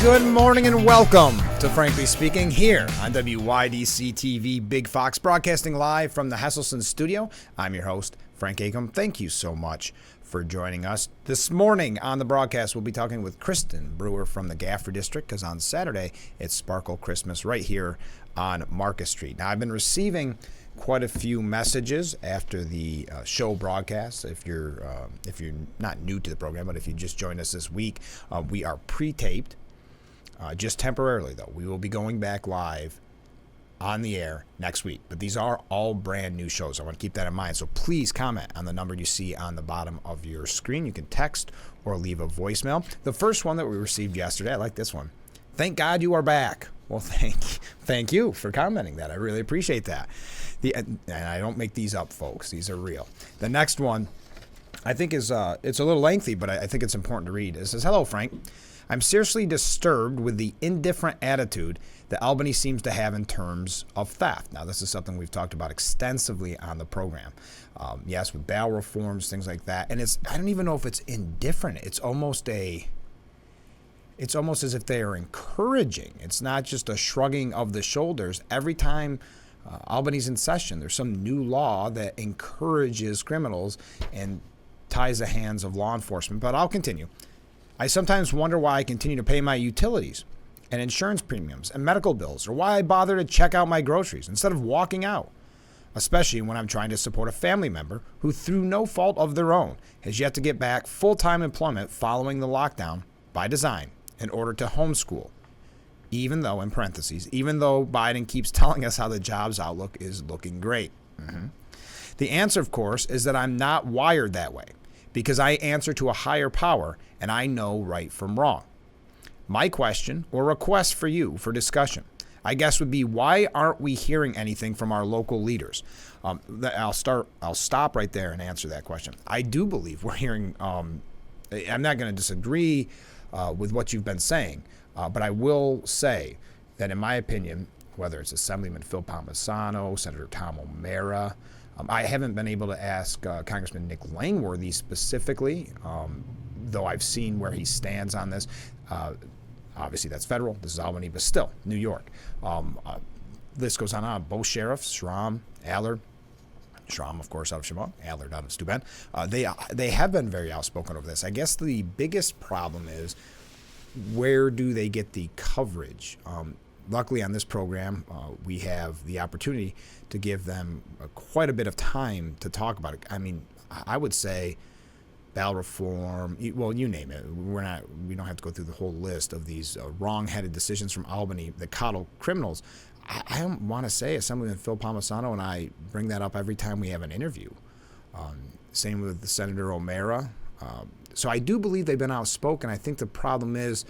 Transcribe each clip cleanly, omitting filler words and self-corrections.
Good morning and welcome to Frankly Speaking here on WYDC TV Big Fox, broadcasting live from the Hesselson studio. I'm your host, Frank Acom. Thank you so much for joining us. This morning on the broadcast, we'll be talking with Kristen Brewer from the Gafford District, because on Saturday, it's Sparkle Christmas right here on Marcus Street. Now, I've been receiving quite a few messages after the show broadcast. If you're not new to the program, but if you just joined us this week, we are pre-taped. Just temporarily, though. We will be going back live on the air next week. But these are all brand new shows. I want to keep that in mind. So please comment on the number you see on the bottom of your screen. You can text or leave a voicemail. The first one that we received yesterday, I like this one. Thank God you are back. Well, thank you for commenting that. I really appreciate that. And I don't make these up, folks. These are real. The next one, I think is it's a little lengthy, but I think it's important to read. It says, "Hello, Frank. I'm seriously disturbed with the indifferent attitude that Albany seems to have in terms of theft." Now, this is something we've talked about extensively on the program. Yes, with bail reforms, things like that. And I don't even know if it's indifferent. It's almost as if they are encouraging. It's not just a shrugging of the shoulders. Every time Albany's in session, there's some new law that encourages criminals and ties the hands of law enforcement. But I'll continue. "I sometimes wonder why I continue to pay my utilities and insurance premiums and medical bills, or why I bother to check out my groceries instead of walking out, especially when I'm trying to support a family member who, through no fault of their own, has yet to get back full-time employment following the lockdown by design in order to homeschool, even though, in parentheses, even though Biden keeps telling us how the jobs outlook is looking great." The answer, of course, is that I'm not wired that way, because I answer to a higher power and I know right from wrong. My question or request for you for discussion, I guess, would be, why aren't we hearing anything from our local leaders? I'll stop right there and answer that question. I do believe we're hearing, I'm not going to disagree with what you've been saying, but I will say that, in my opinion, whether it's Assemblyman Phil Palmisano, Senator Tom O'Mara, I haven't been able to ask Congressman Nick Langworthy specifically, though I've seen where he stands on this. Obviously, that's federal. This is Albany, but still, New York. List goes on. Both sheriffs, Schramm, Allard. Schramm, of course, out of Chemung, Allard out of Steuben. They have been very outspoken over this. I guess the biggest problem is, where do they get the coverage? Luckily, on this program, we have the opportunity to give them quite a bit of time to talk about it. I mean, I would say bail reform, well, you name it. We don't have to go through the whole list of these wrong-headed decisions from Albany that coddle criminals. I don't want to say Assemblyman Phil Palmisano and I bring that up every time we have an interview. Same with Senator O'Mara. So I do believe they've been outspoken. I think the problem is,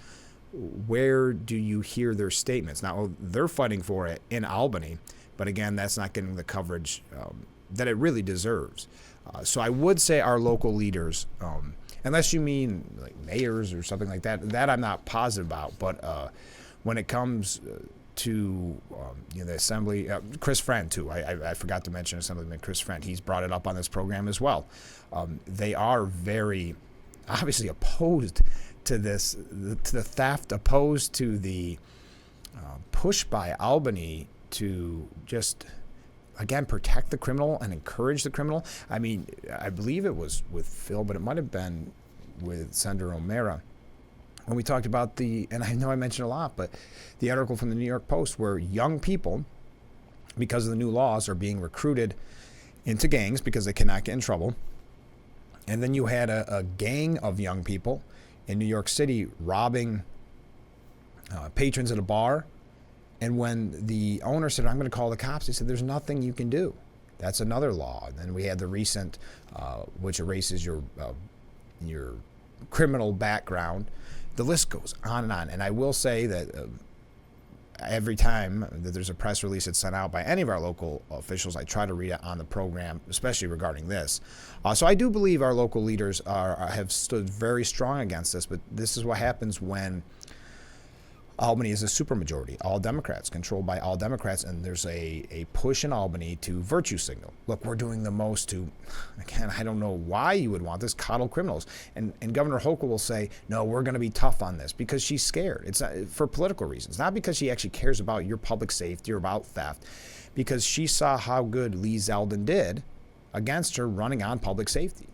where do you hear their statements? Now, they're fighting for it in Albany, but again, that's not getting the coverage that it really deserves. So I would say our local leaders, unless you mean like mayors or something like that I'm not positive about. But when it comes to the Assembly, Chris Friend too. I forgot to mention Assemblyman Chris Friend. He's brought it up on this program as well. They are very obviously opposed to this, to the theft, opposed to the push by Albany to just, again, protect the criminal and encourage the criminal. I mean, I believe it was with Phil, but it might have been with Senator O'Mara, when we talked about and I know I mentioned a lot, but the article from the New York Post where young people, because of the new laws, are being recruited into gangs because they cannot get in trouble. And then you had a gang of young people in New York City robbing patrons at a bar. And when the owner said, "I'm going to call the cops," they said, "There's nothing you can do." That's another law. And then we had the recent, which erases your criminal background. The list goes on and on. And I will say that every time that there's a press release that's sent out by any of our local officials, I try to read it on the program, especially regarding this. So I do believe our local leaders have stood very strong against this, but this is what happens when Albany is a supermajority, all Democrats, controlled by all Democrats, and there's a push in Albany to virtue signal. Look, we're doing the most to, again, I don't know why you would want this, coddle criminals. And Governor Hochul will say, no, we're going to be tough on this, because she's scared. It's not, for political reasons, not because she actually cares about your public safety or about theft, because she saw how good Lee Zeldin did against her running on public safety.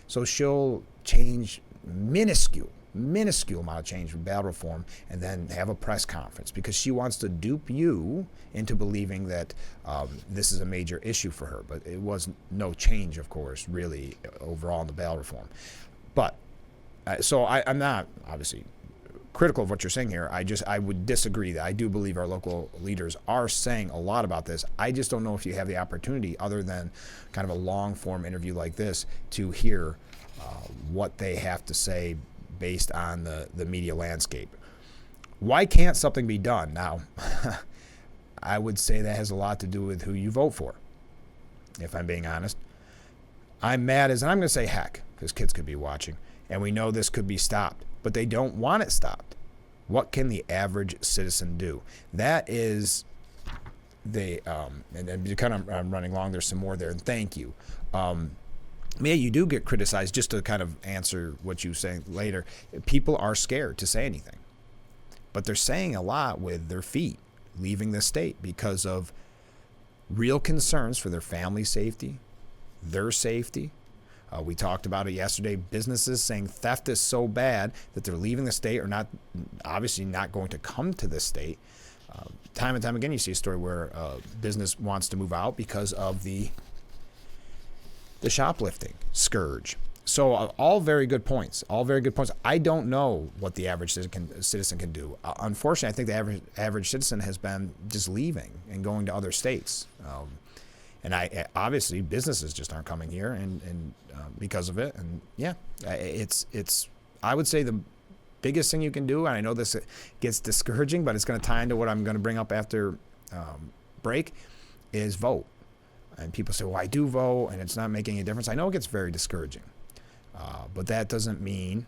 So she'll change minuscule amount of change for bail reform and then have a press conference, because she wants to dupe you into believing that this is a major issue for her. But it was no change, of course, really overall in the bail reform. But so I'm not obviously critical of what you're saying here. I would disagree that I do believe our local leaders are saying a lot about this. I just don't know if you have the opportunity, other than kind of a long form interview like this, to hear what they have to say based on the media landscape. Why can't something be done? Now, I would say that has a lot to do with who you vote for, if I'm being honest. I'm mad and I'm going to say heck, because kids could be watching, and we know this could be stopped, but they don't want it stopped. What can the average citizen do? That is and kind of I'm running long, there's some more there, and thank you. Yeah, you do get criticized. Just to kind of answer what you were saying later, people are scared to say anything, but they're saying a lot with their feet leaving the state because of real concerns for their family safety, their safety. We talked about it yesterday. Businesses saying theft is so bad that they're leaving the state, or not, obviously not going to come to the state. Time and time again, you see a story where business wants to move out because of the shoplifting scourge. So all very good points. All very good points. I don't know what the average citizen can do. Unfortunately, I think the average citizen has been just leaving and going to other states. And obviously businesses just aren't coming here, and because of it. And yeah, it's. I would say the biggest thing you can do, and I know this gets discouraging, but it's going to tie into what I'm going to bring up after break, is vote. And people say, well, I do vote, and it's not making any difference. I know it gets very discouraging, but that doesn't mean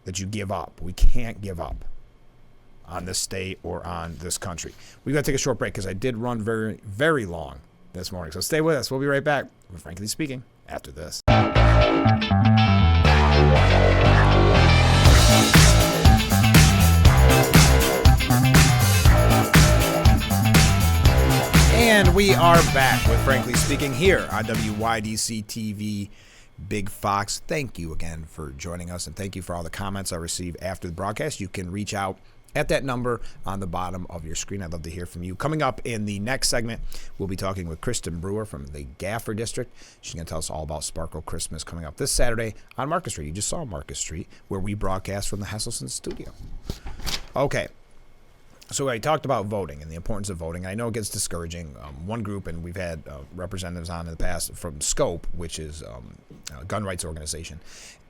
that you give up. We can't give up on this state or on this country. We've got to take a short break, because I did run very, very long this morning. So stay with us. We'll be right back with Frankly Speaking after this. And we are back with Frankly Speaking here on WYDC TV Big Fox. Thank you again for joining us, and thank you for all the comments I received after the broadcast. You can reach out at that number on the bottom of your screen. I'd love to hear from you. Coming up in the next segment, we'll be talking with Kristen Brewer from the Gaffer District. She's going to tell us all about Sparkle Christmas coming up this Saturday on Market Street. You just saw Market Street, where we broadcast from the Hesselson studio. Okay. So I talked about voting and the importance of voting. I know it gets discouraging. One group, and we've had representatives on in the past from SCOPE, which is a gun rights organization,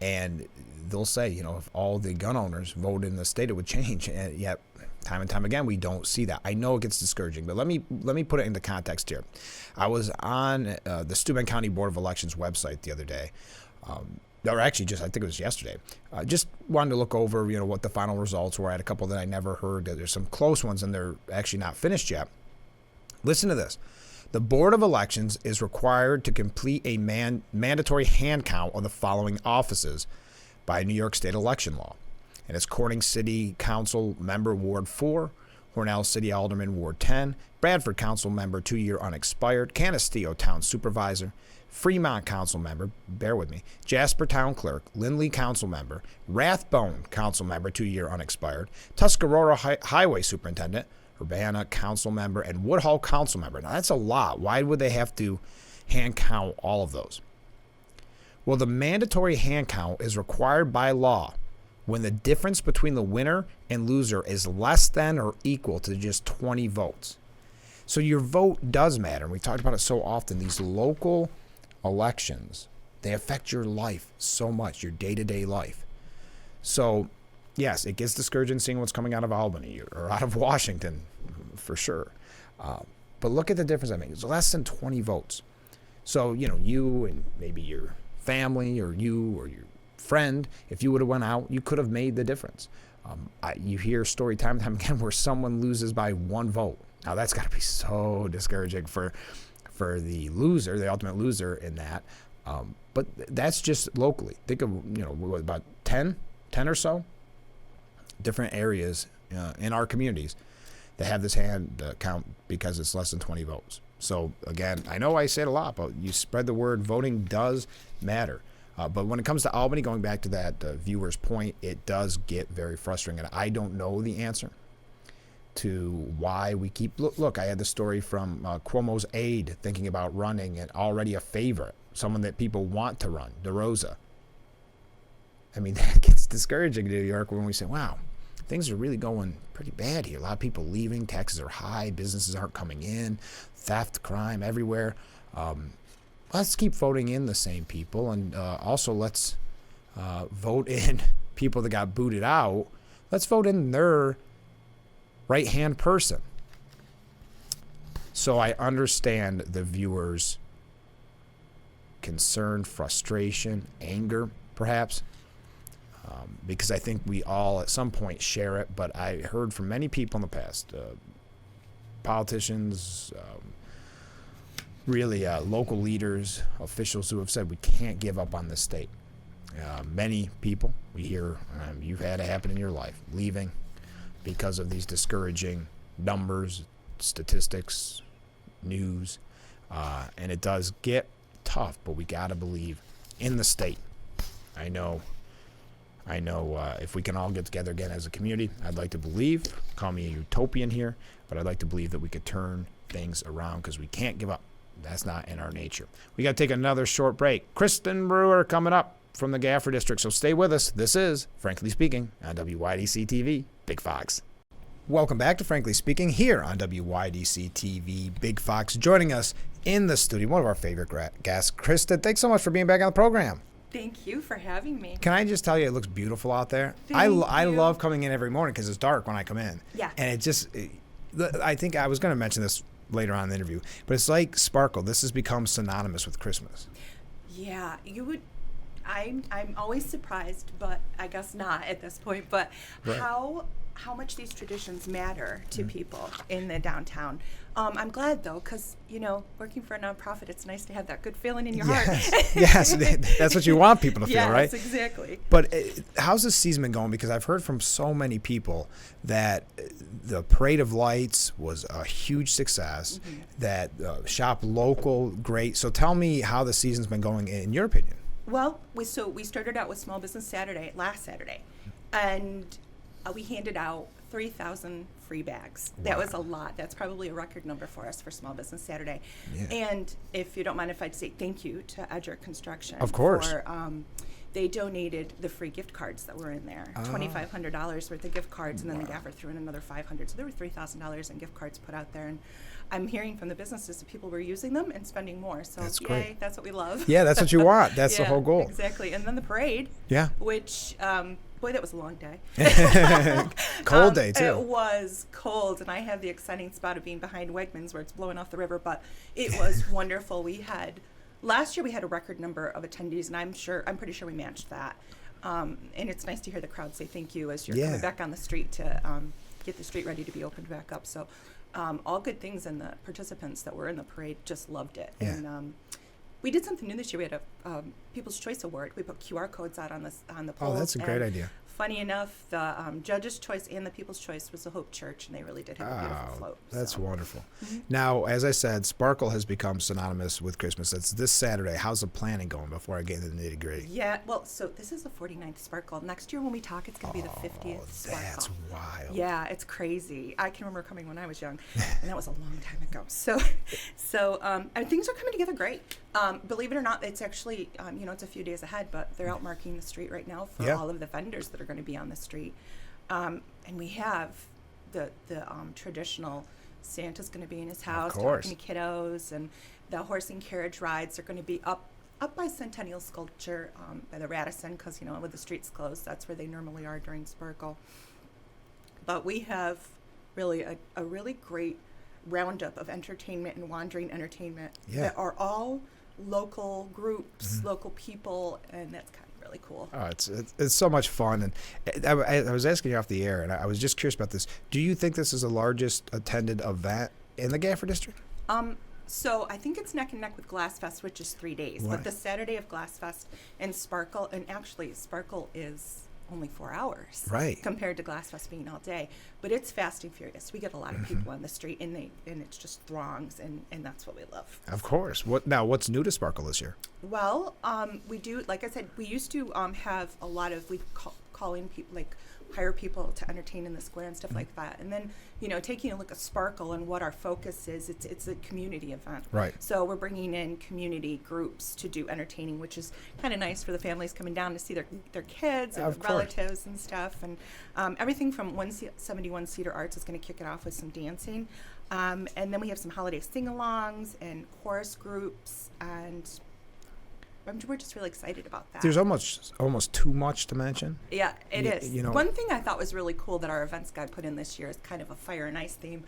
and they'll say, if all the gun owners voted in the state, it would change. And yet, time and time again, we don't see that. I know it gets discouraging, but let me put it into context here. I was on the Steuben County Board of Elections website the other day. Or actually, I think it was yesterday. Just wanted to look over, what the final results were. I had a couple that I never heard. There's some close ones, and they're actually not finished yet. Listen to this. The Board of Elections is required to complete a mandatory hand count of the following offices by New York State election law. And it's Corning City Council Member, Ward 4, Hornell City Alderman, Ward 10, Bradford Council Member, 2-year unexpired, Canisteo Town Supervisor, Fremont Council Member, bear with me, Jasper Town Clerk, Lindley Council Member, Rathbone Council Member, 2-year unexpired, Tuscarora Highway Superintendent, Urbana Council Member, and Woodhull Council Member. Now, that's a lot. Why would they have to hand count all of those? Well, the mandatory hand count is required by law when the difference between the winner and loser is less than or equal to just 20 votes. So your vote does matter. And we talked about it so often. These local elections, they affect your life so much, your day-to-day life. So, yes, it gets discouraging seeing what's coming out of Albany or out of Washington, for sure. But look at the difference I make. It's less than 20 votes. So, you and maybe your family or you or your friend, if you would have went out, you could have made the difference. You hear story time and time again where someone loses by 1 vote. Now that's got to be so discouraging for the loser, the ultimate loser in that. But that's just locally. Think of, about 10 or so different areas in our communities that have this hand count because it's less than 20 votes. So again, I know I say it a lot, but you spread the word. Voting does matter. But when it comes to Albany, going back to that viewer's point, it does get very frustrating. And I don't know the answer to why we keep... Look, I had the story from Cuomo's aide thinking about running and already a favorite, someone that people want to run, DeRosa. I mean, that gets discouraging in New York when we say, wow, things are really going pretty bad here. A lot of people leaving, taxes are high, businesses aren't coming in, theft, crime everywhere. Let's keep voting in the same people, and also let's vote in people that got booted out. Let's vote in their right-hand person. So I understand the viewers' concern, frustration, anger, perhaps, because I think we all at some point share it. But I heard from many people in the past, politicians, really local leaders, officials who have said we can't give up on this state. Many people, we hear, you've had it happen in your life, leaving because of these discouraging numbers, statistics, news, and it does get tough, but we got to believe in the state. I know if we can all get together again as a community, I'd like to believe, call me a utopian here, but I'd like to believe that we could turn things around because we can't give up. That's not in our nature. We got to take another short break. Kristen Brewer coming up from the Gaffer District, so stay with us. This is Frankly Speaking on WYDC TV, Big Fox. Welcome back to Frankly Speaking here on WYDC TV, Big Fox. Joining us in the studio, one of our favorite guests, Kristen. Thanks so much for being back on the program. Thank you for having me. Can I just tell you, it looks beautiful out there. I love coming in every morning because it's dark when I come in. Yeah. And I think I was going to mention this later on in the interview, but it's like sparkle. This has become synonymous with Christmas. Yeah, you would. I'm always surprised, but I guess not at this point. But right. How much these traditions matter to people in the downtown. I'm glad though, because working for a nonprofit, it's nice to have that good feeling in your heart. Yes, that's what you want people to feel, right? Yes, exactly. But how's this season been going? Because I've heard from so many people that the Parade of Lights was a huge success. Mm-hmm. That shop local, great. So tell me how the season's been going in your opinion. Well, we started out with Small Business Saturday last Saturday, and we handed out 3,000 free bags. Wow. That was a lot. That's probably a record number for us for Small Business Saturday. Yeah. And if you don't mind if I'd say thank you to Edger Construction. Of course. They donated the free gift cards that were in there, $2,500 worth of gift cards, and then the Gaffer threw in another $500. So there were $3,000 in gift cards put out there. And I'm hearing from the businesses that people were using them and spending more. So that's yay, great. That's what we love. Yeah, that's what you want. That's the whole goal. Exactly. And then the parade. Yeah. Which, boy, that was a long day. Cold day, too. It was cold, and I have the exciting spot of being behind Wegmans where it's blowing off the river, but it was wonderful. Last year we had a record number of attendees, and I'm pretty sure we matched that. And it's nice to hear the crowd say thank you as you're coming back on the street to get the street ready to be opened back up. So all good things, and the participants that were in the parade just loved it. Yeah. And we did something new this year. We had a People's Choice Award. We put QR codes out on the poles. Oh, that's a great idea. Funny enough, the Judge's Choice and the People's Choice was the Hope Church, and they really did have a beautiful float. That's wonderful. Mm-hmm. Now, as I said, Sparkle has become synonymous with Christmas. That's this Saturday. How's the planning going before I get into the nitty-gritty? Yeah, well, so this is the 49th Sparkle. Next year when we talk, it's going to be the 50th Sparkle. That's wild. Yeah, it's crazy. I can remember coming when I was young, and that was a long time ago. So and things are coming together great. Believe it or not, it's actually, it's a few days ahead, but they're out marking the street right now for all of the vendors that are going to be on the street. And we have the traditional Santa's going to be in his house talking to kiddos, and the horse and carriage rides are going to be up by Centennial Sculpture by the Radisson, because, with the streets closed, that's where they normally are during Sparkle. But we have really a really great roundup of entertainment and wandering entertainment that are all local groups, local people, and that's kind of really cool. Oh, it's so much fun. And I was asking you off the air, and I was just curious about this. Do you think this is the largest attended event in the Gaffer District? So I think it's neck and neck with Glass Fest, which is 3 days. Right. But the Saturday of Glass Fest and Sparkle, and actually Sparkle is only 4 hours, Right. compared to Glass Fest being all day. But it's fast and furious. We get a lot of people on the street, and it's just throngs, and that's what we love. Of course. What's new to Sparkle this year? Well, we do, like I said, we used to have a lot of, we call in people, like hire people to entertain in the square and stuff like that. And then, taking a look at Sparkle and what our focus is, it's a community event. Right. So we're bringing in community groups to do entertaining, which is kind of nice for the families coming down to see their kids and Of their relatives and stuff. And everything from 171 Cedar Arts is going to kick it off with some dancing. And then we have some holiday sing-alongs and chorus groups, and we're just really excited about that. There's almost too much to mention. Yeah, it is. One thing I thought was really cool that our events guy put in this year is kind of a fire and ice theme.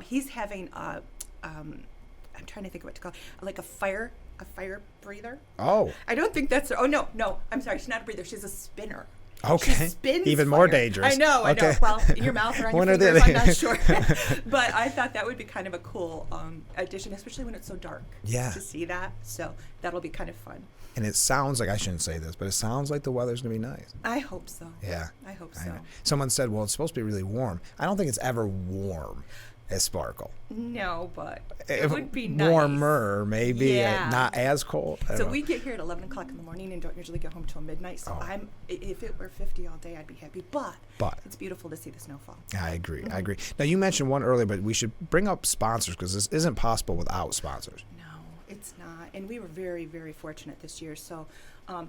He's having I'm trying to think of what to call it, like a fire breather. Oh. I don't think that's. Oh no, I'm sorry. She's not a breather. She's a spinner. Okay. She spins Even fire. more dangerous. I know. Okay. Well, in your mouth or on One your or the fingers, I'm other. not sure. But I thought that would be kind of a cool addition, especially when it's so dark. Yeah. To see that, so that'll be kind of fun. And it sounds like, I shouldn't say this, but it sounds like the weather's going to be nice. I hope so. Yeah. I hope I so. know. Someone said, well, it's supposed to be really warm. I don't think it's ever warm as Sparkle. No, but it would be nice. Warmer, maybe. Yeah. Not as cold. I So don't know. we get here at 11 o'clock in the morning and don't usually get home till midnight. So Oh. if it were 50 all day, I'd be happy. But it's beautiful to see the snowfall. I agree. I agree. Now, you mentioned one earlier, but we should bring up sponsors because this isn't possible without sponsors. No, it's not. And we were very, very fortunate this year. So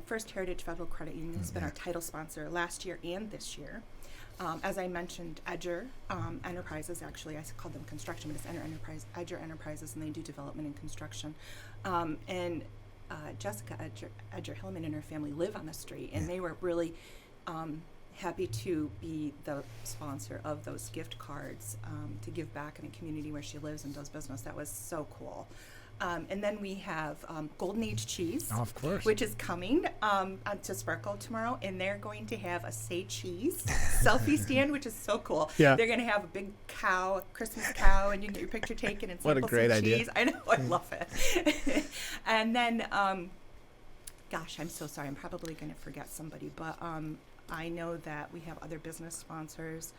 First Heritage Federal Credit Union has been our title sponsor last year and this year. As I mentioned, Edger Enterprises, actually, I called them construction, but it's Edger Enterprises, and they do development and construction. And Jessica Edger Hillman and her family live on the street, and they were really happy to be the sponsor of those gift cards to give back in a community where she lives and does business. That was so cool. And then we have Golden Age Cheese, Oh, of course. which is coming to Sparkle tomorrow, and they're going to have a Say Cheese selfie stand, which is so cool. Yeah. They're going to have a big cow, a Christmas cow, and you can get your picture taken and What a sample great some idea. cheese. I know, I love it. And then, gosh, I'm so sorry. I'm probably going to forget somebody, but I know that we have other business sponsors.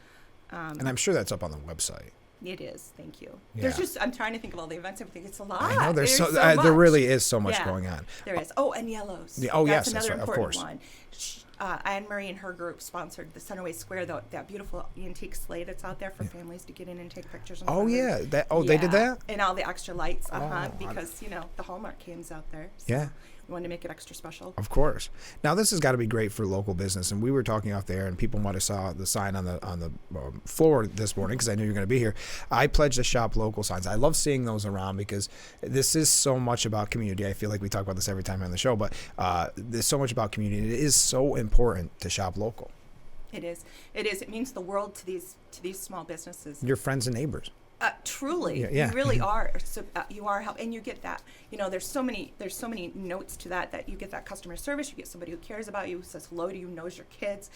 And I'm sure that's up on the website. It is. Thank you. Yeah. There's just, I'm trying to think of all the events. I think it's a lot. I know There's there much. really is so much Yeah. going on. There is. Oh, and Yellows. Yeah, oh, that's yes, that's another right, of important course. one. Anne Marie and her group sponsored the Centerway Square, that beautiful antique sleigh that's out there for families to get in and take pictures. In Oh, front of. yeah. They did that? And all the extra lights, Oh, because the Hallmark cam's out there. So Yeah. we wanted to make it extra special. Of course. Now this has got to be great for local business, and we were talking off there, and people might have saw the sign on the floor this morning because I knew you were going to be here. I pledge to shop local signs. I love seeing those around because this is so much about community. I feel like we talk about this every time on the show, but there's so much about community. It is so important to shop local. It is. It is. It means the world to these small businesses. Your friends and neighbors. Truly, Yeah. you really are. So, you are help, and you get that. There's so many notes to that you get that customer service. You get somebody who cares about you, who says hello to you, knows your kids,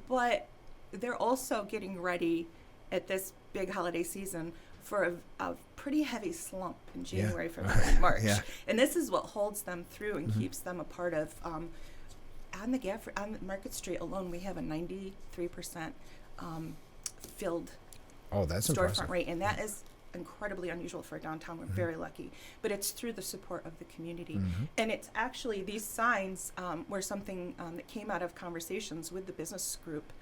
but they're also getting ready at this big holiday season for a pretty heavy slump in January, February, and March. Yeah. And this is what holds them through and keeps them a part of. On Market Street alone, we have a 93% filled Oh, that's storefront impressive. rate, and that is incredibly unusual for a downtown. We're very lucky, but it's through the support of the community. And it's actually, these signs were something that came out of conversations with the business group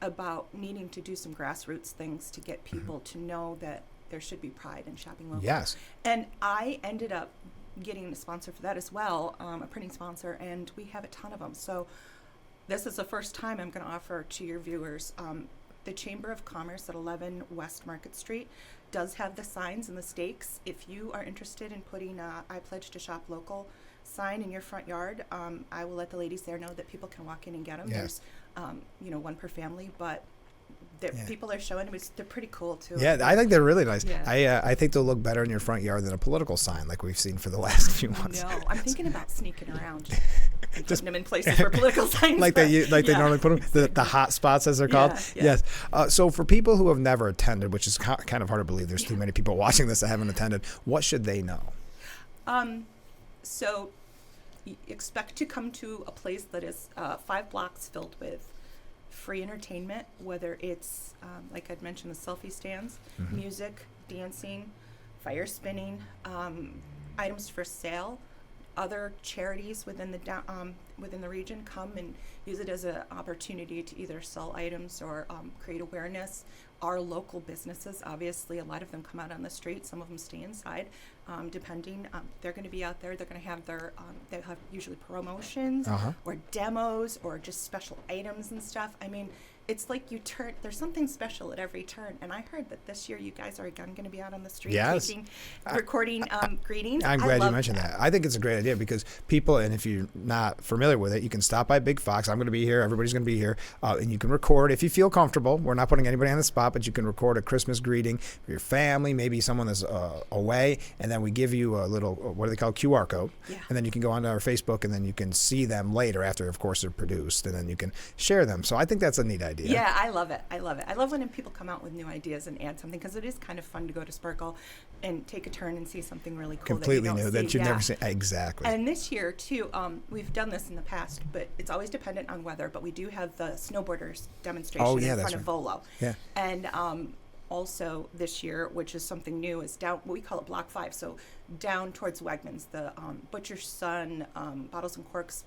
about needing to do some grassroots things to get people to know that there should be pride in shopping local. Yes. And I ended up getting a sponsor for that as well, a printing sponsor, and we have a ton of them. So this is the first time I'm going to offer to your viewers. The Chamber of Commerce at 11 West Market Street does have the signs and the stakes. If you are interested in putting a I Pledge to Shop Local sign in your front yard, I will let the ladies there know that people can walk in and get them. Yeah. There's, one per family, but people are showing them. They're pretty cool too. Yeah, I think they're really nice. Yeah. I think they'll look better in your front yard than a political sign like we've seen for the last few months. No, I'm thinking about sneaking around and putting them in places for political signs. Like they normally put them, the hot spots as they're called. Yeah. Yes. So for people who have never attended, which is kind of hard to believe, there's too many people watching this that haven't attended. What should they know? So expect to come to a place that is 5 blocks filled with free entertainment, whether it's, like I'd mentioned, the selfie stands, music, dancing, fire spinning, items for sale. Other charities within the region come and use it as an opportunity to either sell items or create awareness. Our local businesses, obviously, a lot of them come out on the street. Some of them stay inside, depending. They're going to be out there. They're going to have they have usually promotions or demos or just special items and stuff. I mean, it's like there's something special at every turn. And I heard that this year you guys are again going to be out on the street recording greetings. I'm glad you mentioned that. I think it's a great idea because people, and if you're not familiar with it, you can stop by Big Fox. I'm going to be here. Everybody's going to be here. And you can record if you feel comfortable. We're not putting anybody on the spot, but you can record a Christmas greeting for your family, maybe someone that's away. And then we give you a little, what do they call, QR code. Yeah. And then you can go onto our Facebook and then you can see them later after, of course, they're produced. And then you can share them. So I think that's a neat idea. Yeah, I love it. I love when people come out with new ideas and add something because it is kind of fun to go to Sparkle and take a turn and see something really cool. Completely new that you've never seen. Exactly. And this year, too, we've done this in the past, but it's always dependent on weather. But we do have the snowboarders demonstration in front of Volo. Yeah. And also this year, which is something new, is down, we call it Block 5. So down towards Wegmans, the Butcher's Son, Bottles and Corks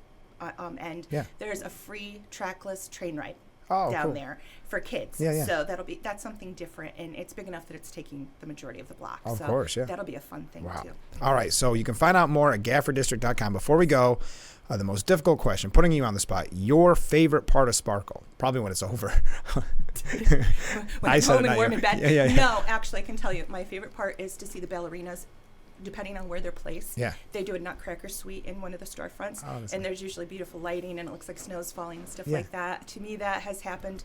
end. Yeah. There's a free trackless train ride. Down there for kids. Yeah. So that's something different, and it's big enough that it's taking the majority of the block. Of course, yeah. That'll be a fun thing too. All right, so you can find out more at GafferDistrict.com. Before we go, the most difficult question, putting you on the spot, your favorite part of Sparkle, probably when it's over. When I'm home and warm in bed. Yeah. No, actually, I can tell you, my favorite part is to see the ballerinas. Depending on where they're placed, they do a Nutcracker suite in one of the storefronts, and there's usually beautiful lighting, and it looks like snow's falling and stuff like that. To me, that has happened.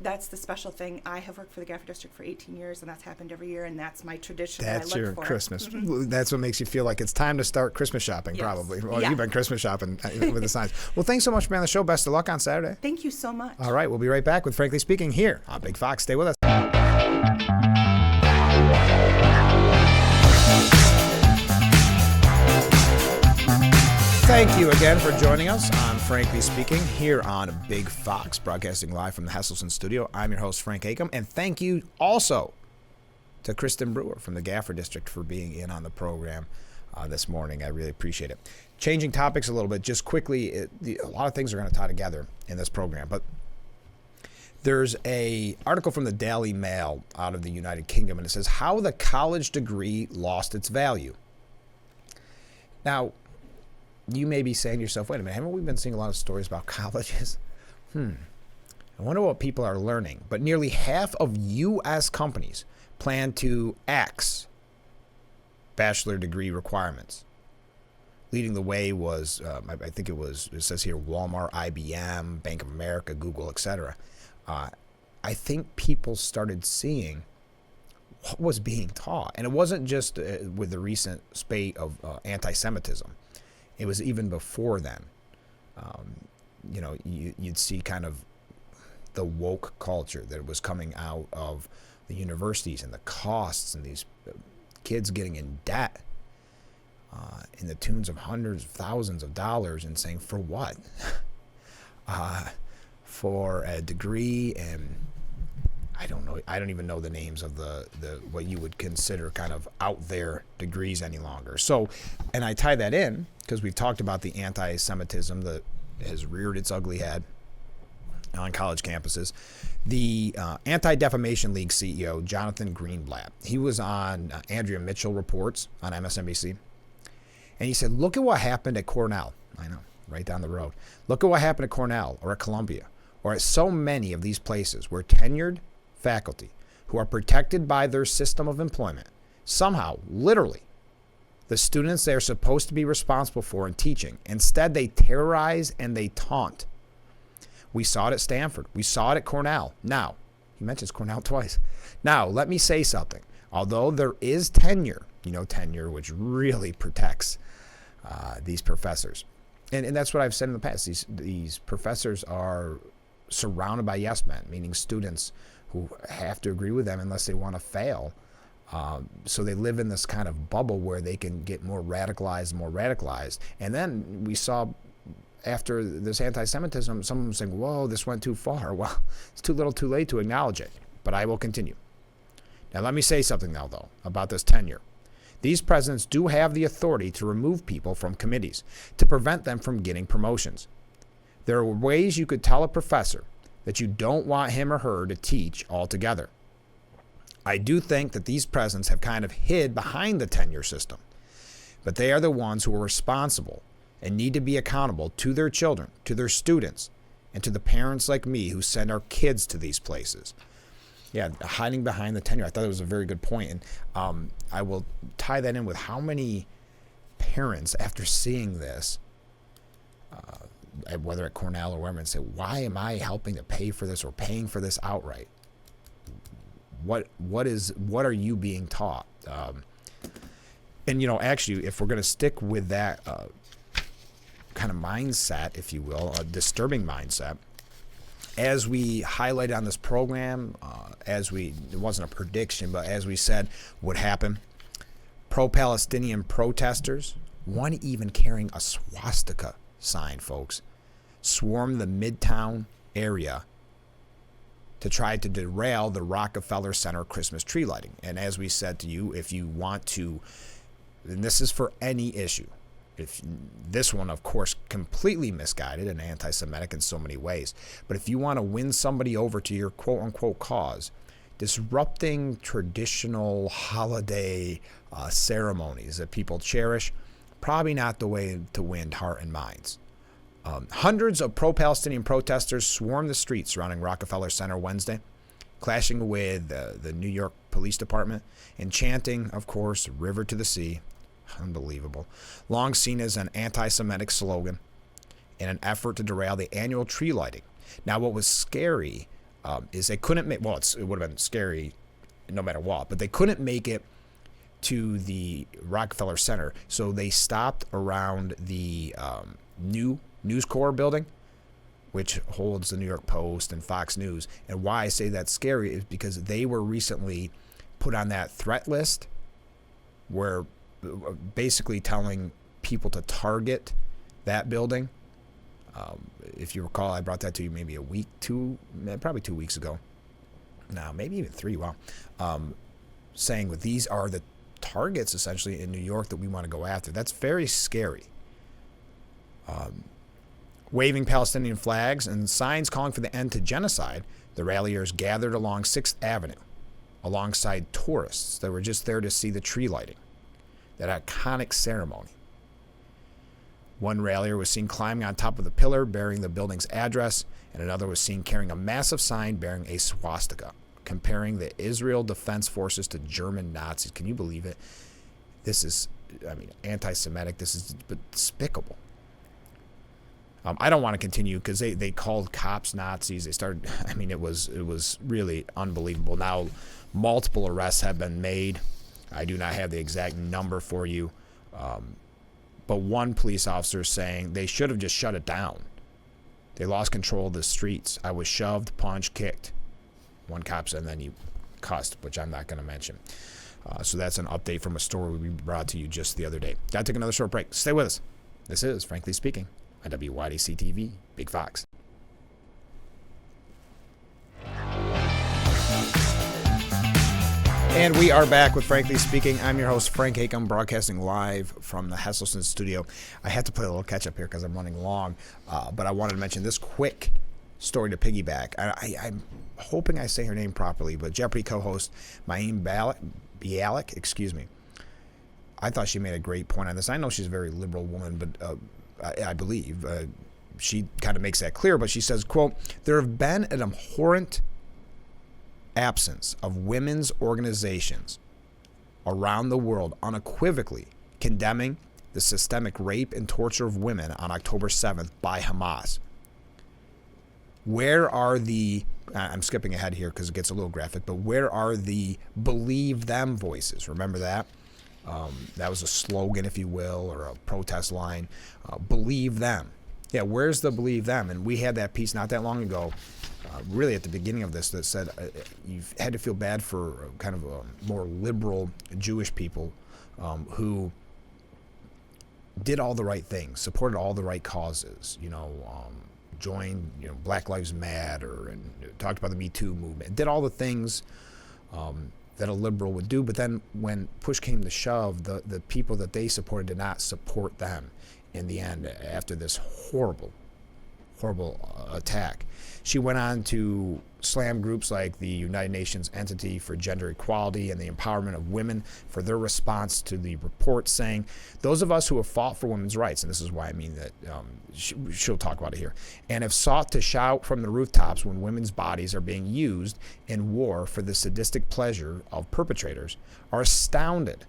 That's the special thing. I have worked for the Gaffer District for 18 years, and that's happened every year, and that's my tradition. That's that I look your for. Christmas. That's what makes you feel like it's time to start Christmas shopping, probably. Well, you've been Christmas shopping with the signs. Well, thanks so much for being on the show. Best of luck on Saturday. Thank you so much. All right, we'll be right back with Frankly Speaking here on Big Fox. Stay with us. Thank you again for joining us on Frankly Speaking here on Big Fox, broadcasting live from the Hesselson studio. I'm your host, Frank Acom, and thank you also to Kristen Brewer from the Gaffer District for being in on the program this morning. I really appreciate it. Changing topics a little bit, just quickly, a lot of things are going to tie together in this program, but there's an article from the Daily Mail out of the United Kingdom, and it says, How the College Degree Lost Its Value. Now, you may be saying to yourself, wait a minute, haven't we been seeing a lot of stories about colleges? I wonder what people are learning. But nearly half of U.S. companies plan to axe bachelor degree requirements. Leading the way was, I think it says here, Walmart, IBM, Bank of America, Google, etc. I think people started seeing what was being taught. And it wasn't just with the recent spate of anti-Semitism. It was even before then. You'd see kind of the woke culture that was coming out of the universities and the costs and these kids getting in debt in the tunes of hundreds of thousands of dollars and saying, for what? For a degree, and I don't know. I don't even know the names of the what you would consider kind of out there degrees any longer. So, and I tie that in because we've talked about the anti-Semitism that has reared its ugly head on college campuses. The Anti-Defamation League CEO, Jonathan Greenblatt, he was on Andrea Mitchell Reports on MSNBC. And he said, look at what happened at Cornell. I know, right down the road. Look at what happened at Cornell or at Columbia or at so many of these places where tenured faculty who are protected by their system of employment, somehow, literally, the students they are supposed to be responsible for in teaching, instead they terrorize and they taunt. We saw it at Stanford. We saw it at Cornell. Now, He mentions Cornell twice. Now, let me say something. Although there is tenure, tenure which really protects these professors. And that's what I've said in the past. These professors are surrounded by yes men, meaning students who have to agree with them unless they want to fail. So they live in this kind of bubble where they can get more radicalized. And then we saw after this anti-Semitism, someone was saying, whoa, this went too far. Well, it's too little too late to acknowledge it. But I will continue. Now, let me say something now, though, about this tenure. These presidents do have the authority to remove people from committees to prevent them from getting promotions. There are ways you could tell a professor that you don't want him or her to teach altogether. I do think that these presidents have kind of hid behind the tenure system, but they are the ones who are responsible and need to be accountable to their children, to their students, and to the parents like me who send our kids to these places. Yeah, hiding behind the tenure. I thought it was a very good point. And I will tie that in with how many parents, after seeing this, whether at Cornell or wherever, and say, why am I helping to pay for this or paying for this outright? What are you being taught? And, actually, if we're going to stick with that kind of mindset, if you will, a disturbing mindset, as we highlighted on this program, it wasn't a prediction, but as we said would happen, pro-Palestinian protesters, one even carrying a swastika sign, folks, swarmed the Midtown area to try to derail the Rockefeller Center Christmas tree lighting. And as we said to you, if you want to, and this is for any issue, if this one, of course, completely misguided and anti-Semitic in so many ways, but if you want to win somebody over to your quote-unquote cause, disrupting traditional holiday ceremonies that people cherish, probably not the way to win heart and minds. Hundreds of pro-Palestinian protesters swarmed the streets surrounding Rockefeller Center Wednesday, clashing with the New York Police Department and chanting, of course, "River to the Sea." Unbelievable. Long seen as an anti-Semitic slogan in an effort to derail the annual tree lighting. Now, what was scary is they couldn't make, well, it would have been scary no matter what, but they couldn't make it to the Rockefeller Center, so they stopped around the new News Corps building, which holds the New York Post and Fox News. And why I say that's scary is because they were recently put on that threat list where basically telling people to target that building. If you recall, I brought that to you maybe probably 2 weeks ago. No, maybe even 3. Wow. Saying that these are the targets essentially in New York that we want to go after. That's very scary. Waving Palestinian flags and signs calling for the end to genocide, the ralliers gathered along 6th Avenue alongside tourists that were just there to see the tree lighting, that iconic ceremony. One rallier was seen climbing on top of the pillar bearing the building's address, and another was seen carrying a massive sign bearing a swastika, comparing the Israel Defense Forces to German Nazis. Can you believe it? This is, anti-Semitic. This is despicable. I don't want to continue because they called cops Nazis. They started, it was really unbelievable. Now, multiple arrests have been made. I do not have the exact number for you. But one police officer is saying they should have just shut it down. They lost control of the streets. I was shoved, punched, kicked. One cop said, and then he cussed, which I'm not going to mention. So that's an update from a story we brought to you just the other day. Got to take another short break. Stay with us. This is Frankly Speaking on WYDC TV, Big Fox. And we are back with Frankly Speaking. I'm your host, Frank Acom, broadcasting live from the Hesselson studio. I had to play a little catch-up here because I'm running long, but I wanted to mention this quick story to piggyback. I'm hoping I say her name properly, but Jeopardy co-host Mayim Bialik, I thought she made a great point on this. I know she's a very liberal woman, but I believe she kind of makes that clear, but she says, quote, "There have been an abhorrent absence of women's organizations around the world unequivocally condemning the systemic rape and torture of women on October 7th by Hamas. Where are the, I'm skipping ahead here because it gets a little graphic, but where are the believe them voices? Remember that? That was a slogan, if you will, or a protest line. Believe them. Yeah, where's the believe them? And we had that piece not that long ago, really at the beginning of this, that said you've had to feel bad for kind of more liberal Jewish people who did all the right things, supported all the right causes, joined, Black Lives Matter and talked about the Me Too movement, did all the things that a liberal would do. But then when push came to shove, the people that they supported did not support them in the end after this horrible attack. She went on to slam groups like the United Nations Entity for Gender Equality and the Empowerment of Women for their response to the report, saying, those of us who have fought for women's rights, and this is why I mean that she'll talk about it here, and have sought to shout from the rooftops when women's bodies are being used in war for the sadistic pleasure of perpetrators, are astounded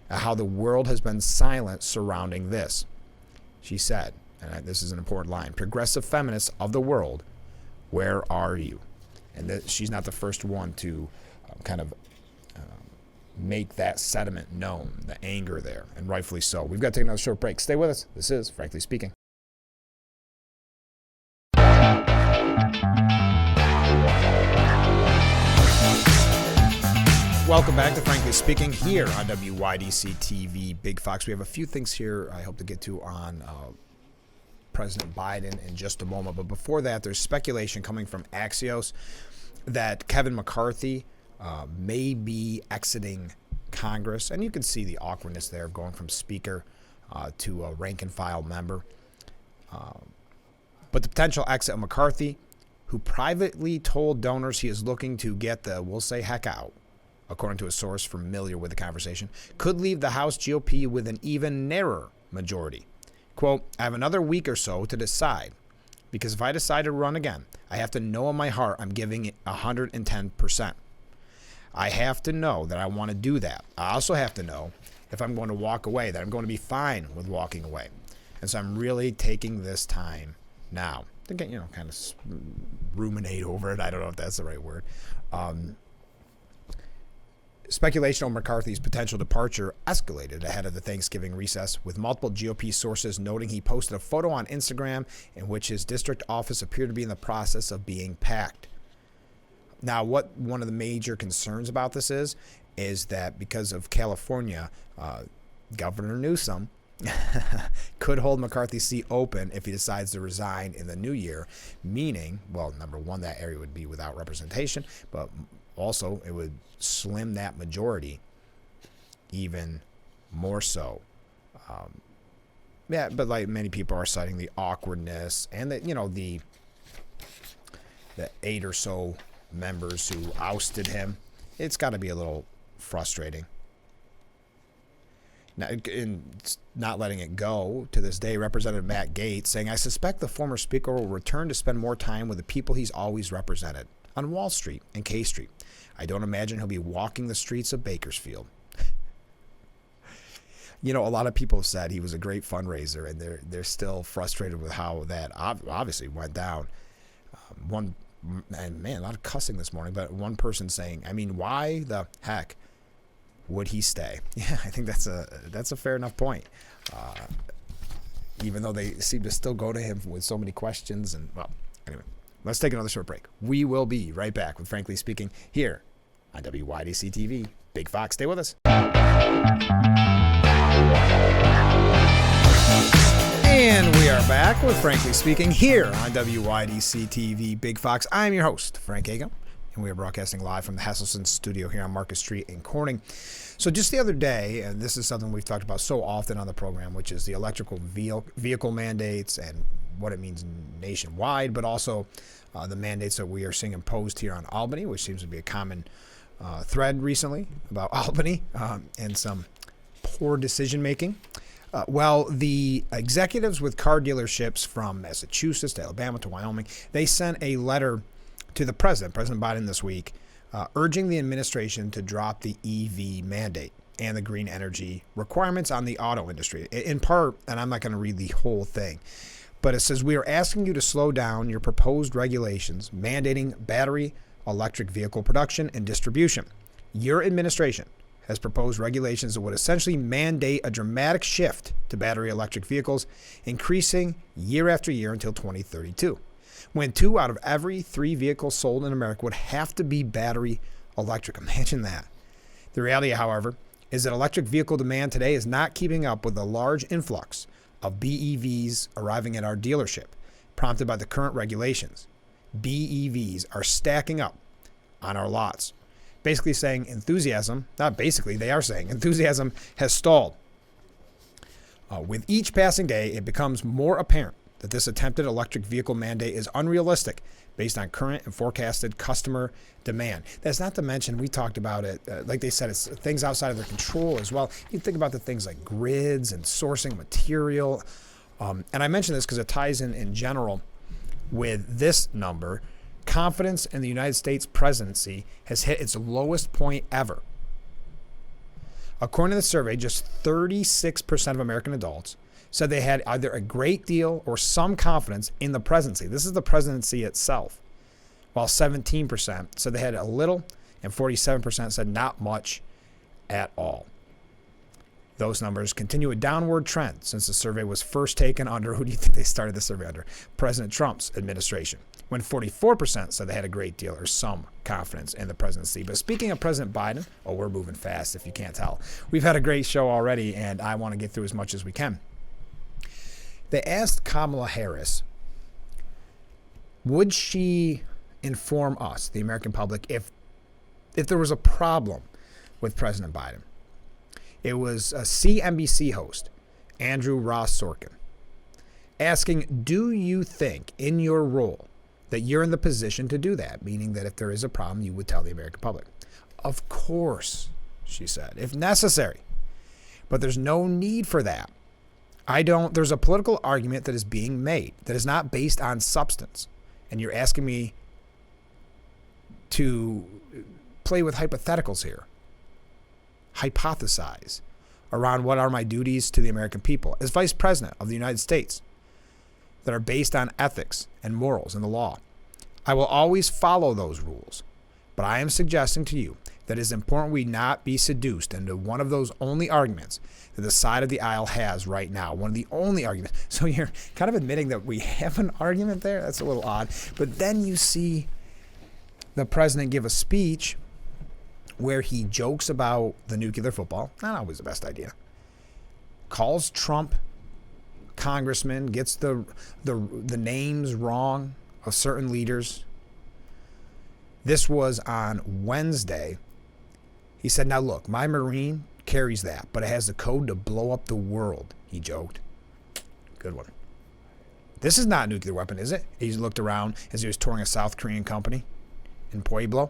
at how the world has been silent surrounding this. She said, and this is an important line, progressive feminists of the world, where are you? And she's not the first one to make that sentiment known, the anger there, and rightfully so. We've got to take another short break. Stay with us. This is Frankly Speaking. Welcome back to Frankly Speaking here on WYDC TV Big Fox. We have a few things here I hope to get to on President Biden in just a moment. But before that, there's speculation coming from Axios that Kevin McCarthy may be exiting Congress. And you can see the awkwardness there of going from speaker to a rank and file member. But the potential exit of McCarthy, who privately told donors he is looking to get the we'll say heck out, according to a source familiar with the conversation, could leave the House GOP with an even narrower majority. Quote, I have another week or so to decide, because if I decide to run again, I have to know in my heart I'm giving it 110%. I have to know that I want to do that. I also have to know if I'm going to walk away, that I'm going to be fine with walking away. And so I'm really taking this time now to get, kind of ruminate over it. I don't know if that's the right word. Speculation on McCarthy's potential departure escalated ahead of the Thanksgiving recess, with multiple GOP sources noting he posted a photo on Instagram in which his district office appeared to be in the process of being packed. Now, what one of the major concerns about this is that because of California, Governor Newsom could hold McCarthy's seat open if he decides to resign in the new year, meaning, well, number one, that area would be without representation, but also it would slim that majority even more so. But like many people are citing the awkwardness and that, the 8 or so members who ousted him. It's got to be a little frustrating. Now, in not letting it go to this day, Representative Matt Gaetz saying, I suspect the former speaker will return to spend more time with the people he's always represented on Wall Street and K Street. I don't imagine he'll be walking the streets of Bakersfield. A lot of people said he was a great fundraiser, and they're still frustrated with how that obviously went down. A lot of cussing this morning, but one person saying, why the heck would he stay? Yeah, I think that's a fair enough point. Even though they seem to still go to him with so many questions. And well, anyway, let's take another short break. We will be right back with Frankly Speaking here on WYDC TV. Big Fox, stay with us. And we are back with Frankly Speaking here on WYDC TV Big Fox. I'm your host, Frank Agam, and we are broadcasting live from the Hesselson studio here on Market Street in Corning. So just the other day, and this is something we've talked about so often on the program, which is the electrical vehicle mandates and what it means nationwide, but also the mandates that we are seeing imposed here on Albany, which seems to be a common thread recently about Albany and some poor decision making. The executives with car dealerships from Massachusetts to Alabama to Wyoming, they sent a letter to the President Biden this week, urging the administration to drop the EV mandate and the green energy requirements on the auto industry. In part, and I'm not going to read the whole thing, But it says, we are asking you to slow down your proposed regulations mandating battery electric vehicle production and distribution. Your administration has proposed regulations that would essentially mandate a dramatic shift to battery electric vehicles, increasing year after year until 2032, when 2 out of every 3 vehicles sold in America would have to be battery electric. Imagine that. The reality, however, is that electric vehicle demand today is not keeping up with the large influx of BEVs arriving at our dealership, prompted by the current regulations. BEVs are stacking up on our lots, basically saying enthusiasm, not basically, they are saying enthusiasm has stalled. With each passing day, it becomes more apparent that this attempted electric vehicle mandate is unrealistic based on current and forecasted customer demand. That's not to mention, we talked about it, like they said, it's things outside of their control as well. You think about the things like grids and sourcing material. And I mention this because it ties in general with this number. Confidence in the United States presidency has hit its lowest point ever. According to the survey, just 36% of American adults said they had either a great deal or some confidence in the presidency. This is the presidency itself. While 17% said they had a little, and 47% said not much at all. Those numbers continue a downward trend since the survey was first taken under, who do you think they started the survey under? President Trump's administration, when 44% said they had a great deal or some confidence in the presidency. But speaking of President Biden, we're moving fast if you can't tell. We've had a great show already, and I want to get through as much as we can. They asked Kamala Harris, would she inform us, the American public, if there was a problem with President Biden? It was a CNBC host, Andrew Ross Sorkin, asking, do you think in your role that you're in the position to do that? Meaning that if there is a problem, you would tell the American public. Of course, she said, if necessary. But there's no need for that. There's a political argument that is being made that is not based on substance. And you're asking me to play with hypotheticals here. Hypothesize around what are my duties to the American people as Vice President of the United States that are based on ethics and morals and the law. I will always follow those rules, but I am suggesting to you that it is important we not be seduced into one of those only arguments that the side of the aisle has right now. One of the only arguments. So you're kind of admitting that we have an argument there? That's a little odd. But then you see the president give a speech where he jokes about the nuclear football. Not always the best idea. Calls Trump congressman, gets the names wrong of certain leaders. This was on Wednesday. He said, now look, my Marine carries that, but it has the code to blow up the world, he joked. Good one. This is not a nuclear weapon, is it? He looked around as he was touring a South Korean company in Pueblo.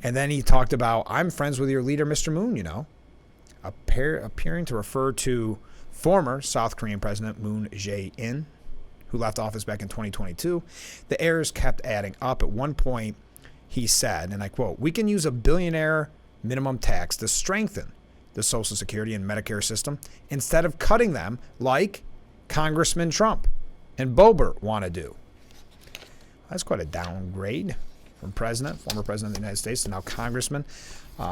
And then he talked about, I'm friends with your leader, Mr. Moon, you know, appearing to refer to former South Korean President Moon Jae-in, who left office back in 2022. The errors kept adding up. At one point, he said, and I quote, we can use a billionaire minimum tax to strengthen the Social Security and Medicare system instead of cutting them like Congressman Trump and Boebert want to do. That's quite a downgrade from former president of the United States, to now congressman.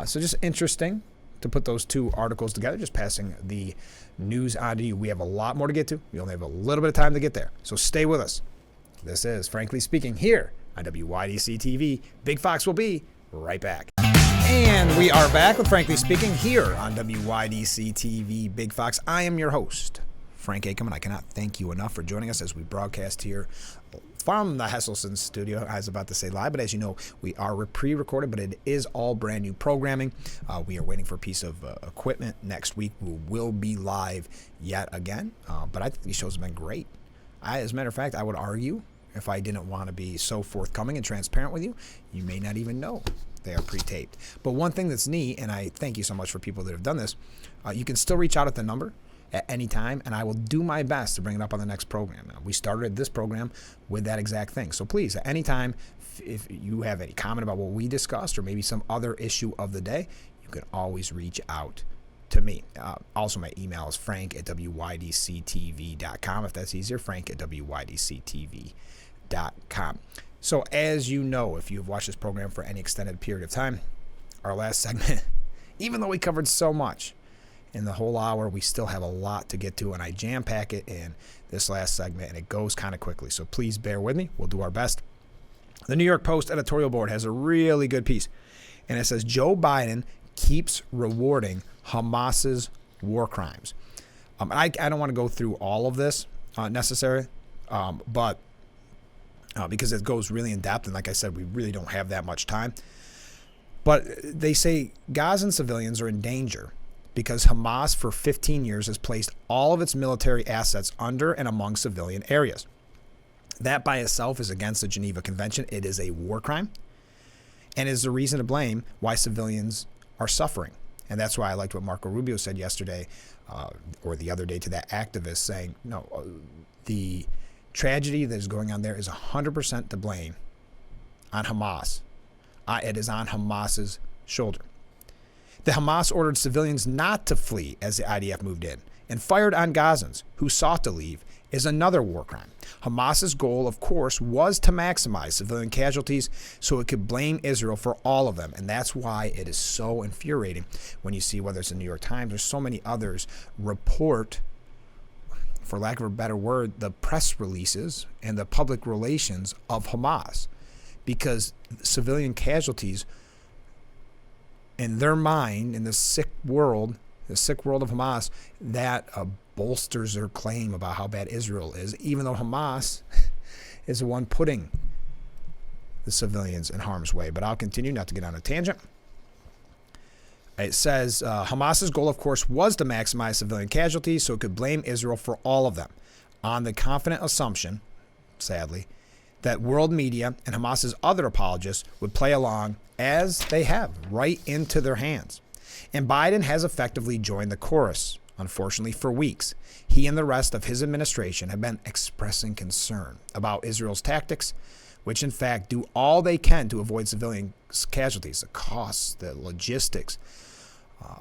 So just interesting to put those two articles together, just passing the news on to you. We have a lot more to get to. We only have a little bit of time to get there. So stay with us. This is Frankly Speaking here on WYDC TV. Big Fox will be right back. And we are back with Frankly Speaking here on WYDC TV Big Fox. I am your host, Frank Acom, and I cannot thank you enough for joining us as we broadcast here from the Hesselson studio. I was about to say live, but as you know, we are pre-recorded, but it is all brand new programming. We are waiting for a piece of equipment next week. We will be live yet again, but I think these shows have been great. As a matter of fact, I would argue, if I didn't want to be so forthcoming and transparent with you, you may not even know they are pre-taped. But one thing that's neat, and I thank you so much for people that have done this, you can still reach out at the number at any time, and I will do my best to bring it up on the next program. Now, we started this program with that exact thing. So please, at any time, if you have any comment about what we discussed or maybe some other issue of the day, you can always reach out to me. Also, my email is frank@wydctv.com, if that's easier, frank@wydctv.com. So as you know, if you've watched this program for any extended period of time, our last segment, even though we covered so much in the whole hour, we still have a lot to get to, and I jam-pack it in this last segment, and it goes kind of quickly. So please bear with me. We'll do our best. The New York Post editorial board has a really good piece, and it says, Joe Biden keeps rewarding Hamas's war crimes. I don't want to go through all of this necessarily, but because it goes really in depth, and like I said, we really don't have that much time. But they say Gazan civilians are in danger because Hamas for 15 years has placed all of its military assets under and among civilian areas. That by itself is against the Geneva Convention. It is a war crime and is the reason to blame why civilians are suffering. And that's why I liked what Marco Rubio said yesterday or the other day to that activist saying, no, the tragedy that is going on there is 100% to blame on Hamas. It is on Hamas's shoulder. The Hamas ordered civilians not to flee as the IDF moved in and fired on Gazans who sought to leave is another war crime. Hamas's goal, of course, was to maximize civilian casualties so it could blame Israel for all of them. And that's why it is so infuriating when you see, whether it's the New York Times or so many others, report, for lack of a better word, the press releases and the public relations of Hamas. Because civilian casualties, in their mind, in the sick world of Hamas, that bolsters their claim about how bad Israel is, even though Hamas is the one putting the civilians in harm's way. But I'll continue, not to get on a tangent. It says, Hamas's goal, of course, was to maximize civilian casualties so it could blame Israel for all of them, on the confident assumption, sadly, that world media and Hamas's other apologists would play along, as they have, right into their hands. And Biden has effectively joined the chorus, unfortunately, for weeks. He and the rest of his administration have been expressing concern about Israel's tactics, which in fact do all they can to avoid civilian casualties, the costs, the logistics.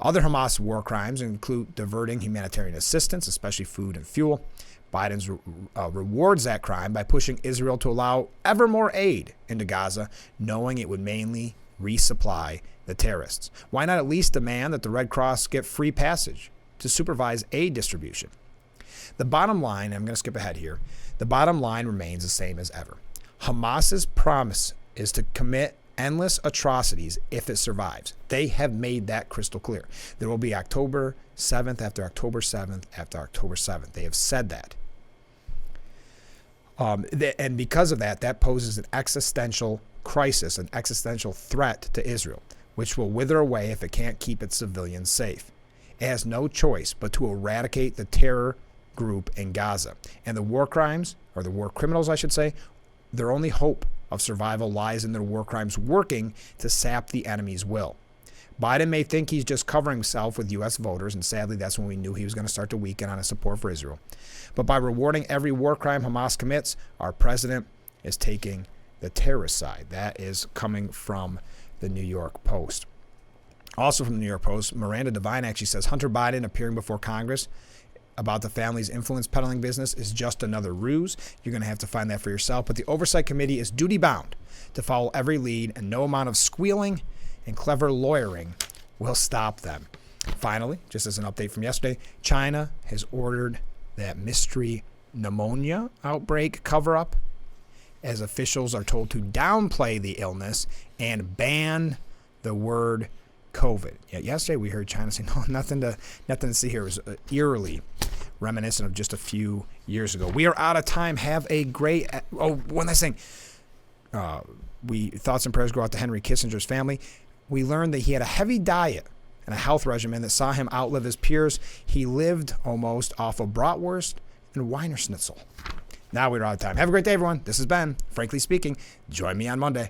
Other Hamas war crimes include diverting humanitarian assistance, especially food and fuel. Biden rewards that crime by pushing Israel to allow ever more aid into Gaza, knowing it would mainly resupply the terrorists. Why not at least demand that the Red Cross get free passage to supervise aid distribution? The bottom line, I'm going to skip ahead here, the bottom line remains the same as ever. Hamas's promise is to commit endless atrocities if it survives. They have made that crystal clear. There will be October 7th after October 7th after October 7th. They have said that. And because of that, that poses an existential crisis, an existential threat to Israel, which will wither away if it can't keep its civilians safe. It has no choice but to eradicate the terror group in Gaza. And the war crimes, or the war criminals, I should say, their only hope of survival lies in their war crimes working to sap the enemy's will. Biden may think he's just covering himself with U.S. voters, and sadly that's when we knew he was going to start to weaken on his support for Israel. But by rewarding every war crime Hamas commits, our president is taking the terrorist side. That is coming from the New York Post. Also from the New York Post, Miranda Devine actually says Hunter Biden appearing before Congress about the family's influence peddling business is just another ruse. You're going to have to find that for yourself. But the Oversight Committee is duty-bound to follow every lead, and no amount of squealing and clever lawyering will stop them. Finally, just as an update from yesterday, China has ordered that mystery pneumonia outbreak cover-up, as officials are told to downplay the illness and ban the word COVID. Yet yesterday we heard China say, no, nothing to see here. It was eerily reminiscent of just a few years ago. We are out of time. Have a great, one last thing. Thoughts and prayers go out to Henry Kissinger's family. We learned that he had a heavy diet and a health regimen that saw him outlive his peers. He lived almost off of bratwurst and Wiener Schnitzel. Now we're out of time. Have a great day, everyone. This has been Frankly Speaking. Join me on Monday.